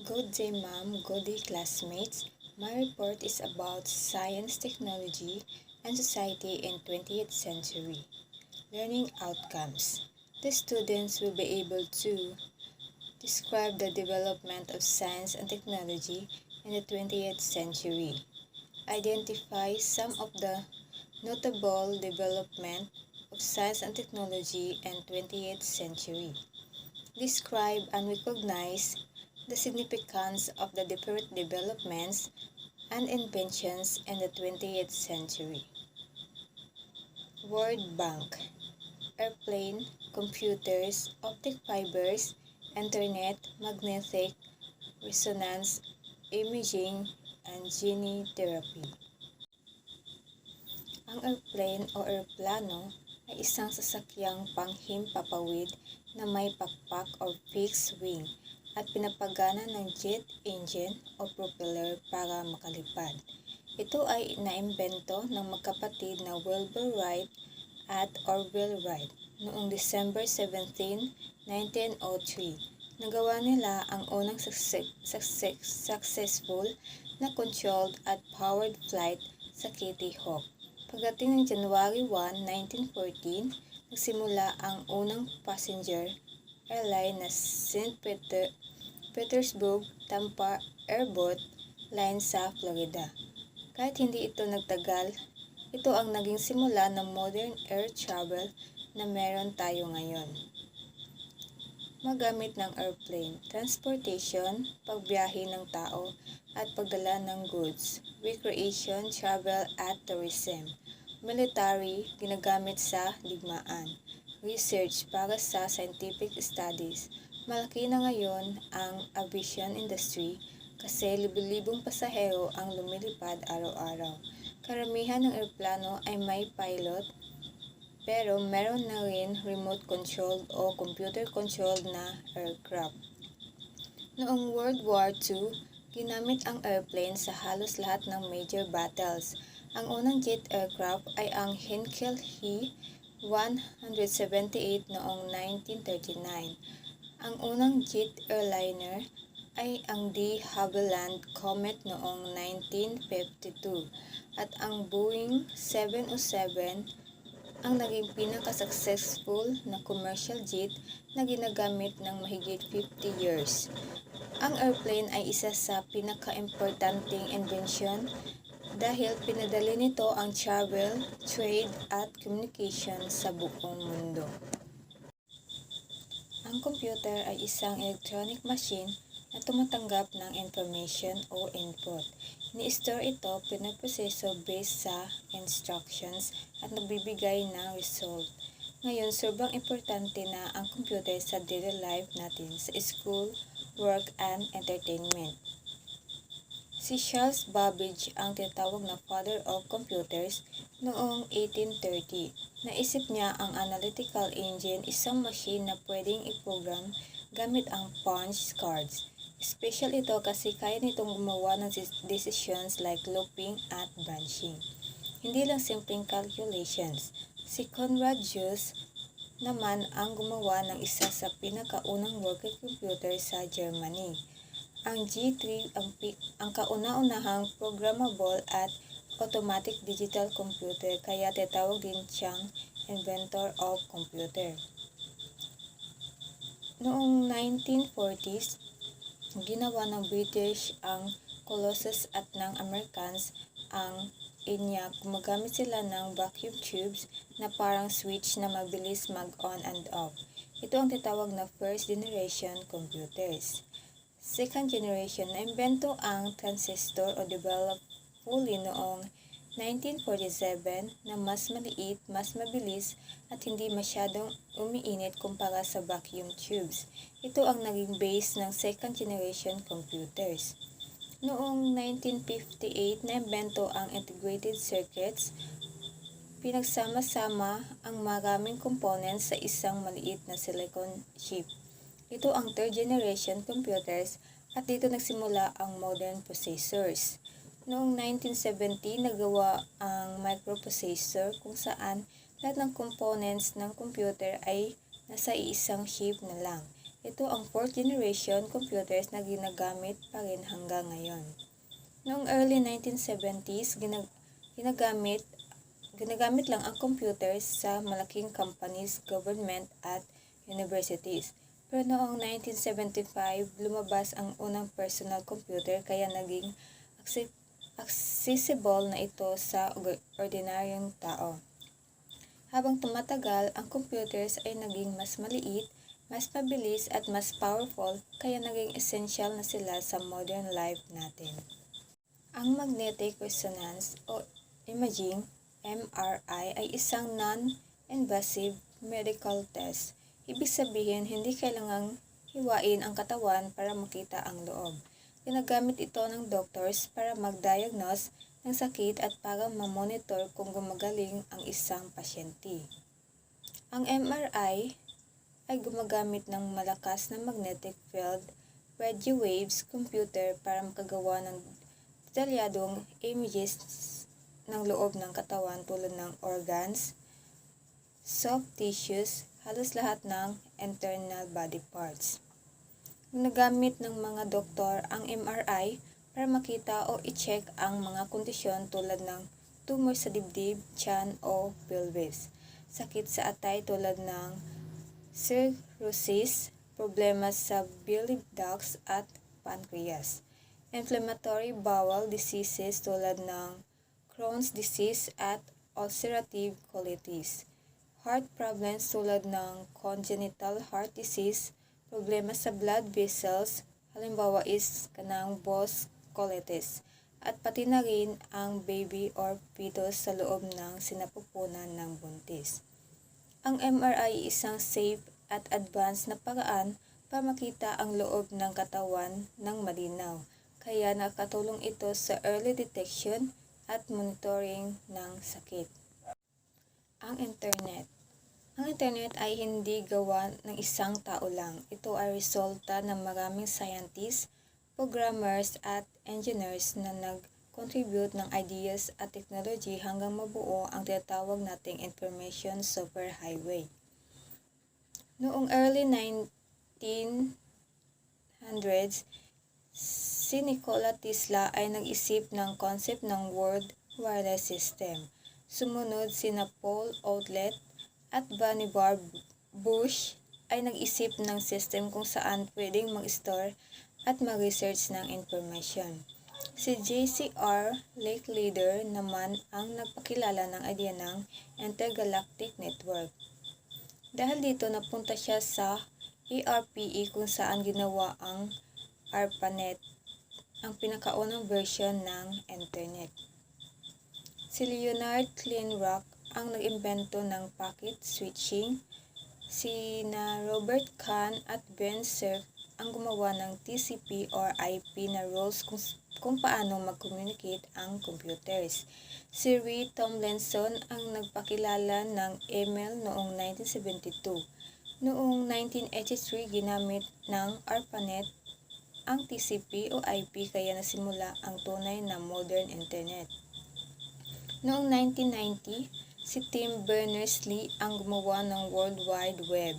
Good day, ma'am. Good day, classmates. My report is about science, technology, and society in 20th century. Learning outcomes. The students will be able to describe the development of science and technology in the 20th century. Identify some of the notable development of science and technology in 20th century. Describe and recognize the significance of the different developments and inventions in the 20th century. Word bank, airplane, computers, optic fibers, internet, magnetic resonance imaging, and gene therapy. Ang airplane o eroplano ay isang sasakyang panghimpapawid na may pakpak o fixed wing at pinapagana ng jet engine o propeller para makalipad. Ito ay naimbento ng magkapatid na Wilbur Wright at Orville Wright noong December 17, 1903. Nagawa nila ang unang successful na controlled at powered flight sa Kitty Hawk. Pagdating ng January 1, 1914, nagsimula ang unang passenger airline na St. Petersburg-Tampa Airboat Line sa Florida. Kahit hindi ito nagtagal, ito ang naging simula ng modern air travel na meron tayo ngayon. Magamit ng airplane, transportation, pagbiyahe ng tao at pagdala ng goods, recreation, travel at tourism. Military, ginagamit sa digmaan. Research para sa scientific studies. Malaki na ngayon ang aviation industry kasi libu-libong pasahero ang lumilipad araw-araw. Karamihan ng eroplano ay may pilot, pero meron na rin remote-controlled o computer-controlled na aircraft. Noong World War II, ginamit ang airplane sa halos lahat ng major battles. Ang unang jet aircraft ay ang Heinkel He-178 noong 1939. Ang unang jet airliner ay ang de Havilland Comet noong 1952 at ang Boeing 707 ang naging pinaka-successful na commercial jet na ginagamit ng mahigit 50 years. Ang airplane ay isa sa pinaka-importanting invention dahil pinadali nito ang travel, trade at communication sa buong mundo. Ang computer ay isang electronic machine na tumatanggap ng information o input. Ni-store ito, pinaproseso based sa instructions at nagbibigay ng result. Ngayon, sobrang importante na ang computer sa daily life natin sa school, work, and entertainment. Si Charles Babbage ang tinatawag na father of computers noong 1830. Naisip niya ang analytical engine, isang machine na pwedeng i-program gamit ang punch cards. Special ito kasi kaya nitong gumawa ng decisions like looping at branching. Hindi lang simpleng calculations. Si Conrad Zuse naman ang gumawa ng isa sa pinakaunang working computer sa Germany. Ang G3 ang kauna-unahang programmable at automatic digital computer kaya tinatawag din siyang inventor of computer. Noong 1940s, ginawa ng British ang Colossus at ng Americans ang ENIAC. Gumagamit sila ng vacuum tubes na parang switch na mabilis mag-on and off. Ito ang tinatawag na first generation computers. Second generation, naimbento ang transistor o developed fully noong 1947 na mas maliit, mas mabilis at hindi masyadong umiinit kumpara sa vacuum tubes. Ito ang naging base ng second generation computers. Noong 1958, naimbento ang integrated circuits. Pinagsama-sama ang maraming components sa isang maliit na silicon chip. Ito ang third generation computers at dito nagsimula ang modern processors. Noong 1970, nagawa ang microprocessor kung saan lahat ng components ng computer ay nasa iisang chip na lang. Ito ang fourth generation computers na ginagamit pa rin hanggang ngayon. Noong early 1970s, ginagamit lang ang computers sa malaking companies, government at universities. Pero noong 1975, lumabas ang unang personal computer kaya naging accessible na ito sa ordinaryong tao. Habang tumatagal, ang computers ay naging mas maliit, mas mabilis at mas powerful kaya naging essential na sila sa modern life natin. Ang magnetic resonance o imaging MRI ay isang non-invasive medical test. Ibig sabihin, hindi kailangang hiwain ang katawan para makita ang loob. Ginagamit ito ng doctors para mag-diagnose ng sakit at para ma-monitor kung gumagaling ang isang pasyente. Ang MRI ay gumagamit ng malakas na magnetic field, radio waves, computer para makagawa ng detalyadong images ng loob ng katawan tulad ng organs, soft tissues, halos lahat ng internal body parts. Ginagamit ng mga doktor ang MRI para makita o i-check ang mga kondisyon tulad ng tumor sa dibdib, tiyan o pelvis, sakit sa atay tulad ng cirrhosis, problema sa bile ducts at pancreas, inflammatory bowel diseases tulad ng Crohn's disease at ulcerative colitis, heart problems tulad ng congenital heart disease, problema sa blood vessels, halimbawa is kanang vasculitis, at pati na rin ang baby or fetus sa loob ng sinapupunan ng buntis. Ang MRI ay isang safe at advanced na paraan para makita ang loob ng katawan ng malinaw, kaya nakatulong ito sa early detection at monitoring ng sakit. Ang Internet. Ang Internet ay hindi gawa ng isang tao lang. Ito ay resulta ng maraming scientists, programmers at engineers na nag-contribute ng ideas at technology hanggang mabuo ang tinatawag nating information superhighway. Noong early 1900s, si Nikola Tesla ay nag-isip ng concept ng World Wireless System. Sumunod sina Paul Outlet at Vannevar Bush ay nag-isip ng system kung saan pwedeng mag-store at mag-research ng information. Si J.C.R. Licklider naman ang nagpakilala ng idea ng intergalactic network. Dahil dito napunta siya sa ERPE kung saan ginawa ang ARPANET, ang pinakaunang version ng Internet. Si Leonard Kleinrock ang nag-imbento ng packet switching. Sina Robert Kahn at Ben Cerf ang gumawa ng TCP or IP na rules kung paano mag-communicate ang computers. Si Ray Tomlinson ang nagpakilala ng email noong 1972. Noong 1983, ginamit ng ARPANET ang TCP o IP kaya nasimula ang tunay na modern Internet. Noong 1990, si Tim Berners-Lee ang gumawa ng World Wide Web.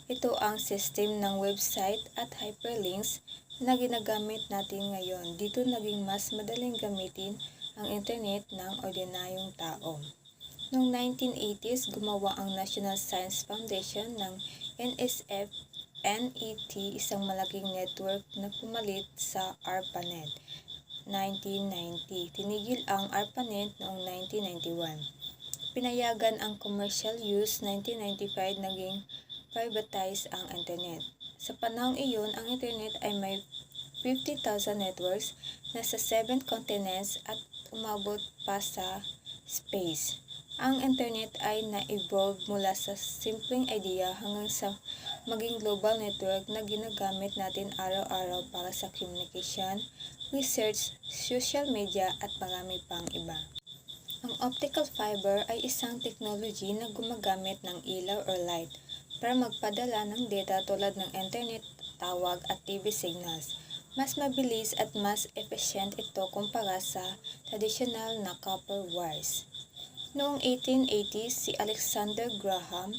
Ito ang system ng website at hyperlinks na ginagamit natin ngayon. Dito naging mas madaling gamitin ang Internet ng ordinaryong tao. Noong 1980s, gumawa ang National Science Foundation ng NSF-NET, isang malaking network na pumalit sa ARPANET. 1990, tinigil ang ARPANET noong 1991. Pinayagan ang commercial use, 1995 naging privatize ang Internet. Sa panahong iyon, ang Internet ay may 50,000 networks, nasa 7 continents at umabot pa sa space. Ang Internet ay na-evolve mula sa simpleng idea hanggang sa maging global network na ginagamit natin araw-araw para sa communication, research, social media at marami pang iba. Ang optical fiber ay isang technology na gumagamit ng ilaw or light para magpadala ng data tulad ng internet, tawag at TV signals. Mas mabilis at mas efficient ito kumpara sa traditional na copper wires. Noong 1880s, si Alexander Graham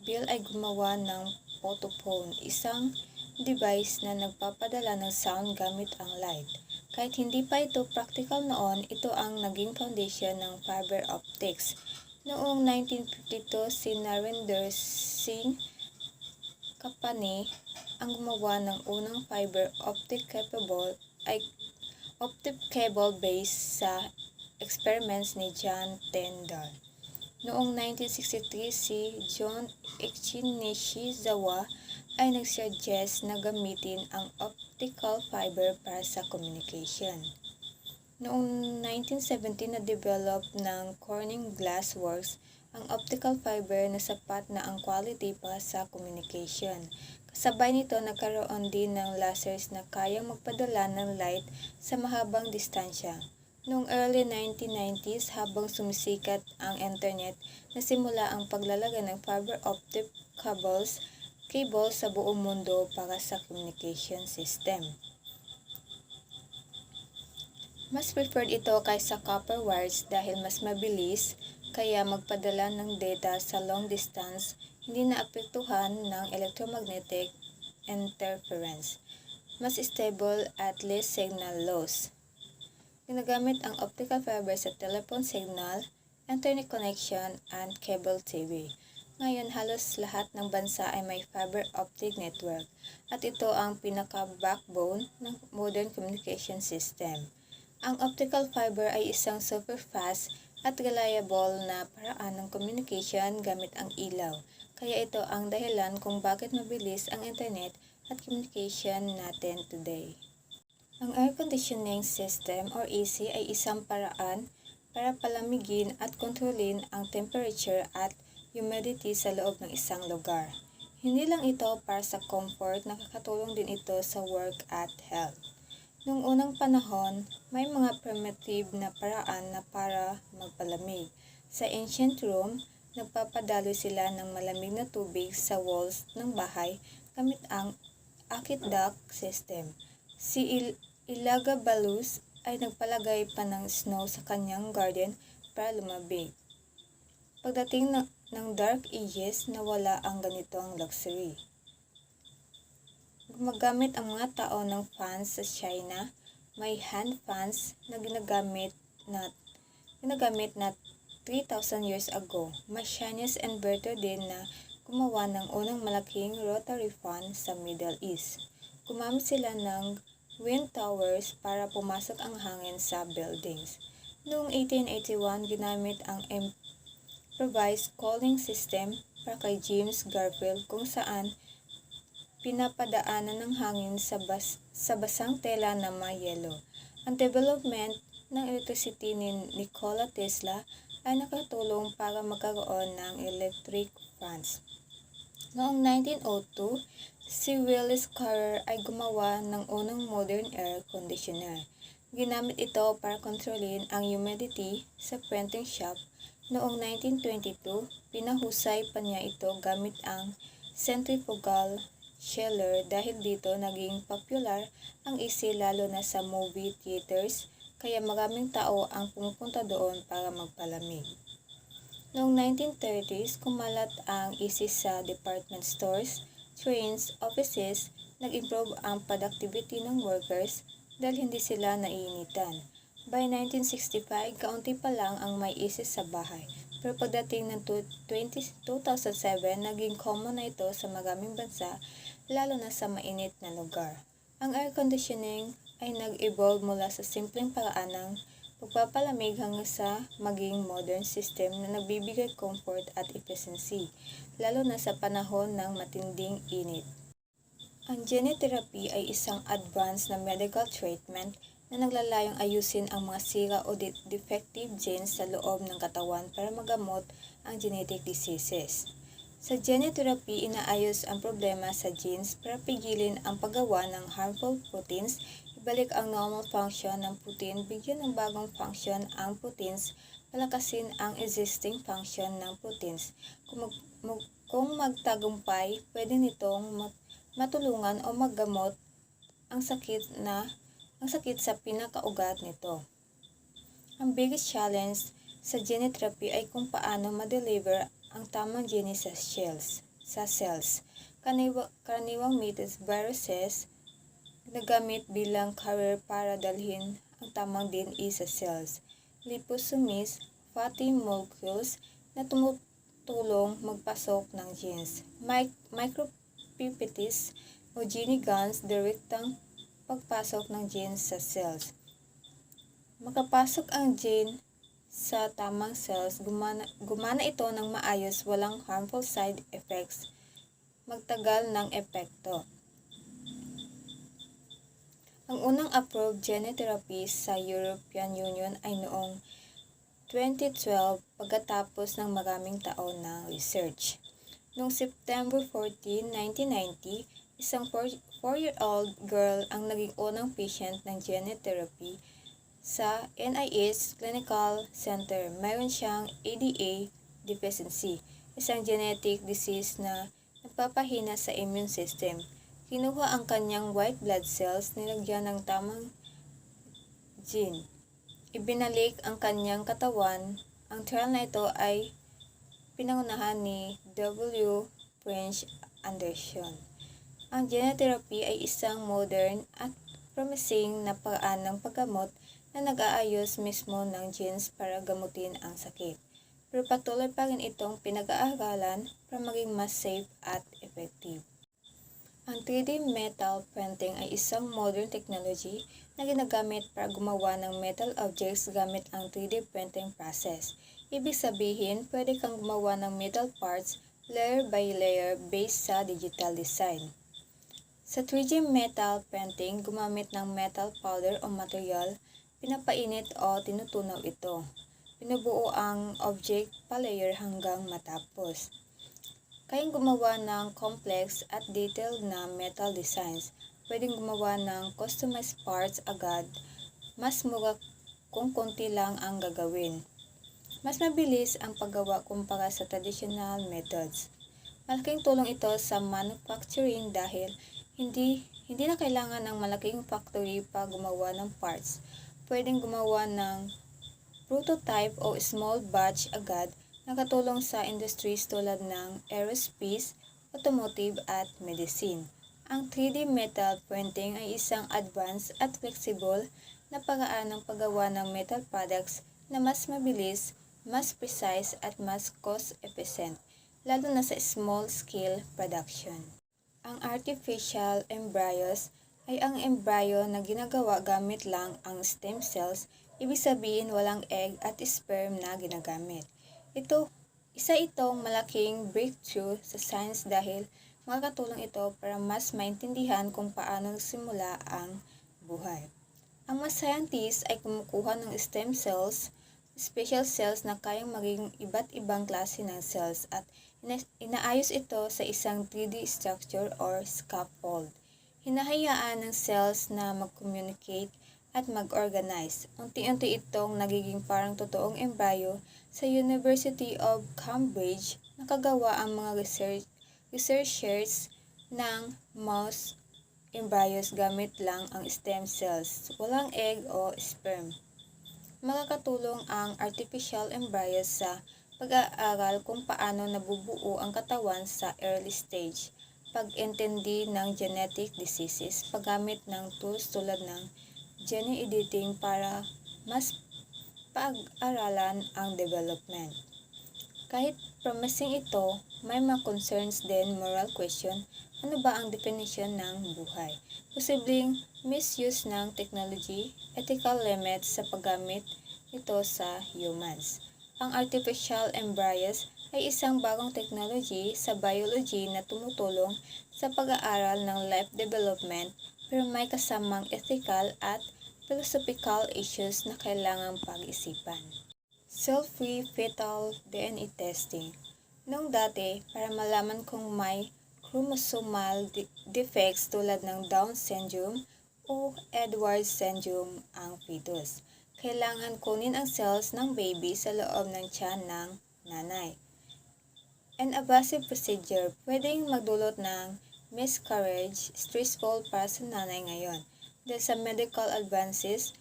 Bell ay gumawa ng photophone, isang device na nagpapadala ng sound gamit ang light. Kahit hindi pa ito practical noon, ito ang naging foundation ng fiber optics. Noong 1952, si Narendra Singh Kapani ang gumawa ng unang fiber optic cable based sa experiments ni John Tyndall. Noong 1963, si John Nishizawa ay nagsuggest na gamitin ang optical fiber para sa communication. Noong 1970, na-develop ng Corning Glass Works ang optical fiber na sapat na ang quality para sa communication. Kasabay nito, nagkaroon din ng lasers na kayang magpadala ng light sa mahabang distansya. Noong early 1990s, habang sumisikat ang internet, nasimula ang paglalagay ng fiber optic cables sa buong mundo para sa communication system. Mas preferred ito kaysa copper wires dahil mas mabilis, kaya magpadala ng data sa long distance, hindi naapektuhan ng electromagnetic interference. Mas stable at less signal loss. Ginagamit ang optical fiber sa telephone signal, internet connection, and cable TV. Ngayon, halos lahat ng bansa ay may fiber optic network at ito ang pinaka-backbone ng modern communication system. Ang optical fiber ay isang super fast at reliable na paraan ng communication gamit ang ilaw. Kaya ito ang dahilan kung bakit mabilis ang internet at communication natin today. Ang air conditioning system or AC ay isang paraan para palamigin at kontrolin ang temperature at humidity sa loob ng isang lugar. Hindi lang ito para sa comfort, nakakatulong din ito sa work at health. Noong unang panahon, may mga primitive na paraan na para magpalamig. Sa ancient Rome, nagpapadaloy sila ng malamig na tubig sa walls ng bahay gamit ang aqueduct system. Si Elagabalus ay nagpalagay pa ng snow sa kanyang garden para lumabig. Pagdating ng Dark Ages, nawala ang ganitong luxury. Gumagamit ang mga tao ng fans sa China. May hand fans na ginagamit na 3,000 years ago. May Chinese inventor din na gumawa ng unang malaking rotary fan sa Middle East. Gumamit sila ng wind towers para pumasok ang hangin sa buildings. Noong 1881, ginamit ang improvised calling system para kay James Garfield kung saan pinapadaanan ng hangin sa basang tela na may yelo. Ang development ng electricity ni Nikola Tesla ay nakatulong para magkaroon ng electric fans. Noong 1902, si Willis Carrier ay gumawa ng unang modern air conditioner. Ginamit ito para kontrolin ang humidity sa printing shop. Noong 1922, pinahusay pa niya ito gamit ang centrifugal chiller dahil dito naging popular ang AC lalo na sa movie theaters, kaya maraming tao ang pumupunta doon para magpalamig. Noong 1930s, kumalat ang AC sa department stores, trains, offices, nag-improve ang productivity ng workers dahil hindi sila naiinitan. By 1965, kaunti pa lang ang may AC sa bahay. Pero pagdating ng 2007, naging common na ito sa maraming bansa, lalo na sa mainit na lugar. Ang air conditioning ay nag-evolve mula sa simpleng paraan ng pagpapalamig hanggang sa maging modern system na nagbibigay comfort at efficiency, lalo na sa panahon ng matinding init. Ang genetherapy ay isang advanced na medical treatment na naglalayong ayusin ang mga sira o defective genes sa loob ng katawan para magamot ang genetic diseases. Sa genetherapy, inaayos ang problema sa genes para pigilin ang paggawa ng harmful proteins, ibalik ang normal function ng protein, bigyan ng bagong function ang proteins, palakasin ang existing function ng proteins. Kung magtagumpay, pwede nitong matulungan o maggamot ang sakit sa pinakaugat nito. Ang biggest challenge sa gene therapy ay kung paano ma-deliver ang tamang gene sa cells. karaniwang methods viruses nagamit bilang carrier para dalhin ang tamang DNA sa cells. Liposomes, fatty molecules na tumutulong magpasok ng genes. Micropipettes o gene guns direktang pagpasok ng genes sa cells. Makapasok ang gene sa tamang cells, gumana ito ng maayos, walang harmful side effects, magtagal ng epekto. Ang unang approved gene therapy sa European Union ay noong 2012 pagkatapos ng maraming taon ng research. Noong September 14, 1990, isang 4-year-old girl ang naging unang patient ng gene therapy sa NIH Clinical Center. Mayroon siyang ADA deficiency, isang genetic disease na nagpapahina sa immune system. Kinuha ang kanyang white blood cells, nilagyan ng tamang gene. Ibinalik ang kanyang katawan. Ang trial na ito ay pinangunahan ni W. French Anderson. Ang gene therapy ay isang modern at promising na paraan ng paggamot na nag-aayos mismo ng genes para gamutin ang sakit. Pero patuloy pa rin itong pinag-aaralan para maging mas safe at effective. Ang 3D metal printing ay isang modern technology na ginagamit para gumawa ng metal objects gamit ang 3D printing process. Ibig sabihin, pwede kang gumawa ng metal parts layer by layer based sa digital design. Sa 3D metal printing, gumamit ng metal powder o material, pinapainit o tinutunaw ito. Binubuo ang object pa-layer hanggang matapos. Kayang gumawa ng complex at detailed na metal designs. Pwedeng gumawa ng customized parts agad. Mas mura kung konti lang ang gagawin. Mas mabilis ang paggawa kumpara sa traditional methods. Malaking tulong ito sa manufacturing dahil hindi na kailangan ng malaking factory para gumawa ng parts. Pwedeng gumawa ng prototype o small batch agad, nakatulong sa industries tulad ng aerospace, automotive at medicine. Ang 3D metal printing ay isang advanced at flexible na paraan ng paggawa ng metal products na mas mabilis, mas precise at mas cost-efficient, lalo na sa small-scale production. Ang artificial embryos ay ang embryo na ginagawa gamit lang ang stem cells, ibig sabihin walang egg at sperm na ginagamit. Isa itong malaking breakthrough sa science dahil makakatulong ito para mas maintindihan kung paano nagsimula ang buhay. Ang mga scientists ay kumukuha ng stem cells, special cells na kayang maging iba't ibang klase ng cells at inaayos ito sa isang 3D structure or scaffold. Hinahayaan ng cells na mag-communicate at mag-organize. Unti-unti itong nagiging parang totoong embryo. Sa University of Cambridge, nakagawa ang mga researchers ng mouse embryos gamit lang ang stem cells, walang egg o sperm. Makakatulong ang artificial embryos sa pag-aaral kung paano nabubuo ang katawan sa early stage, pag-intindi ng genetic diseases, paggamit ng tools tulad ng gene editing para mas pag-aralan ang development. Kahit promising ito, may mga concerns din, moral question, ano ba ang definition ng buhay? Posibleng misuse ng technology, ethical limits sa paggamit nito sa humans. Ang artificial embryos ay isang bagong technology sa biology na tumutulong sa pag-aaral ng life development pero may kasamang ethical at philosophical issues na kailangang pag-isipan. Cell-free fetal DNA testing. Noong dati, para malaman kung may chromosomal defects tulad ng Down syndrome o Edwards syndrome ang fetus, kailangan kunin ang cells ng baby sa loob ng tiyan ng nanay. An invasive procedure, pwedeng magdulot ng miscarriage, stressful para sa nanay ngayon. Dahil sa medical advances,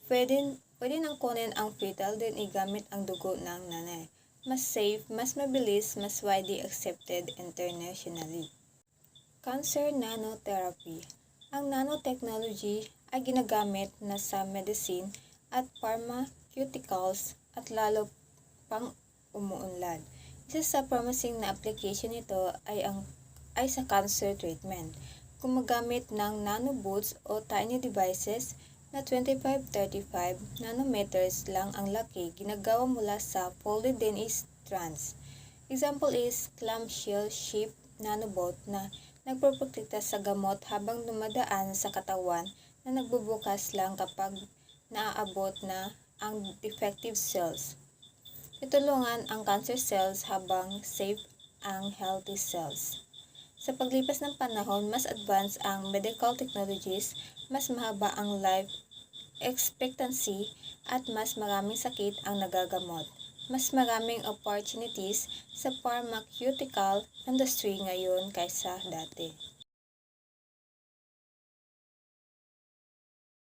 pwede nang kunin ang fetal din igamit ang dugo ng nanay. Mas safe, mas mabilis, mas widely accepted internationally. Cancer nanotherapy. Ang nanotechnology ay ginagamit na sa medicine at pharmaceuticals at lalo pang umuunlad. Isa sa promising na application nito ay sa cancer treatment. Gumagamit ng nanobots o tiny devices na 25-35 nanometers lang ang laki, ginagawa mula sa folded DNA strands. Example is clamshell-shaped nanobot na nagpoprotekta sa gamot habang dumadaan sa katawan na nagbubukas lang kapag naaabot na ang defective cells. Tutulungan ang cancer cells habang safe ang healthy cells. Sa paglipas ng panahon, mas advanced ang medical technologies, mas mahaba ang life expectancy at mas maraming sakit ang nagagamot. Mas maraming opportunities sa pharmaceutical industry ngayon kaysa dati.